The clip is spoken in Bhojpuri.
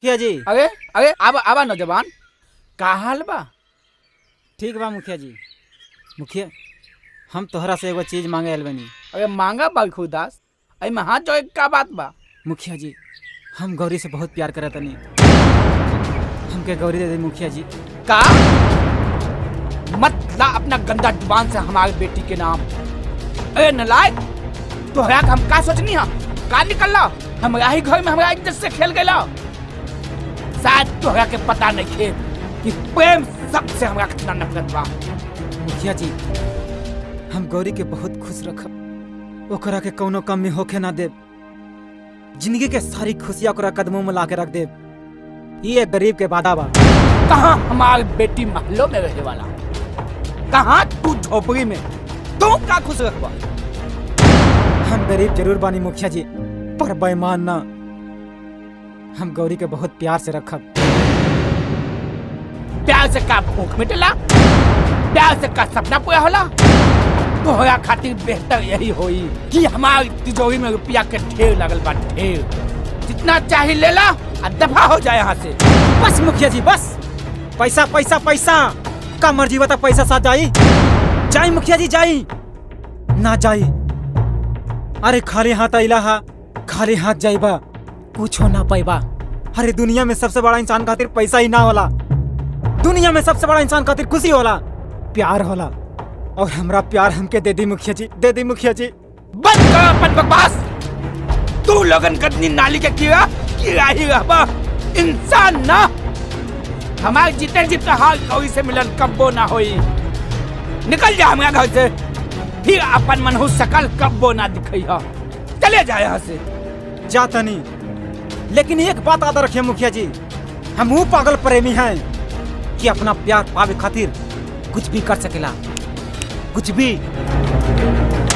मुखिया जी। अरे अरे आबा नौजवान, का हाल बा? ठीक बा मुखिया जी। मुखिया हम तोहरा से एगो चीज मांगे आयल बनी। अरे मांगा बा खुदास, अरे में हाथ जोड़े का बात बा? मुखिया जी हम गौरी से बहुत प्यार करत तनी, हमके गौरी दे दे मुखिया जी। का मत ला अपना गंदा जुबान से हमारे बेटी के नाम। अरे नलायक, तोहरा के हम का सोचनी है? का निकल ला हमारा ही घर में हमारा इज्जत से खेल गया। शायद तोहरा के पता नहीं थे कि प्रेम सबसे हमारा कितना नफरत बा। मुखिया जी हम गौरी के बहुत खुश रखब, ओकरा के कौनो कमी होके ना देब, जिंदगी के सारी खुशियां ओकरा कदमों में लाके रख देब। ये गरीब के वादा बा। कहाँ हमारी बेटी महलों में रहने वाला, कहाँ तू झोपड़ी में, तू क्या खुश रखबा? हम गरीब जरूर बानी मुखिया जी, पर बेईमान ना। हम गौरी के बहुत प्यार से रखब। प्यार से का भूख मिटेला? प्यार से का सपना पूरा होला? तोहरा खातिर बेहतर यही होई कि हमारी तिजोरी में रुपया के ढेर लगल बा, ढेर। जितना चाहे ले ला और दफा हो जाए यहाँ से। बस मुखिया जी बस, पैसा पैसा पैसा का मर्जी बता, पैसा साथ जाई जाई मुखिया जी, जाई ना जाई। अरे खाली हाथ आइला हा, खाली हाथ जाइबा, कुछ ना पाइबा। अरे दुनिया में सबसे बड़ा इंसान खातिर पैसा ही ना होला, दुनिया में सबसे बड़ा इंसान खातिर खुशी होला, प्यार होला। और हमरा प्यार हमके दे दी मुखिया जी, दे दी मुखिया जी। बंद कर अपन बकवास। तू लोगन गदनी नाली के कीड़ा ही रहबा, इंसान ना। हमारे जितने जितने हाल गौरी से मिलन कब्बो ना होई। निकल जा हमारे घर से, फिर अपन मनहूस शकल कब्बो ना दिखई हा। चले जा यहाँ से। जाता नहीं, लेकिन एक बात याद रखिए मुखिया जी, हम वो पागल प्रेमी हैं कि अपना प्यार पावे खातिर कुछ भी कर सकेला, कुछ भी।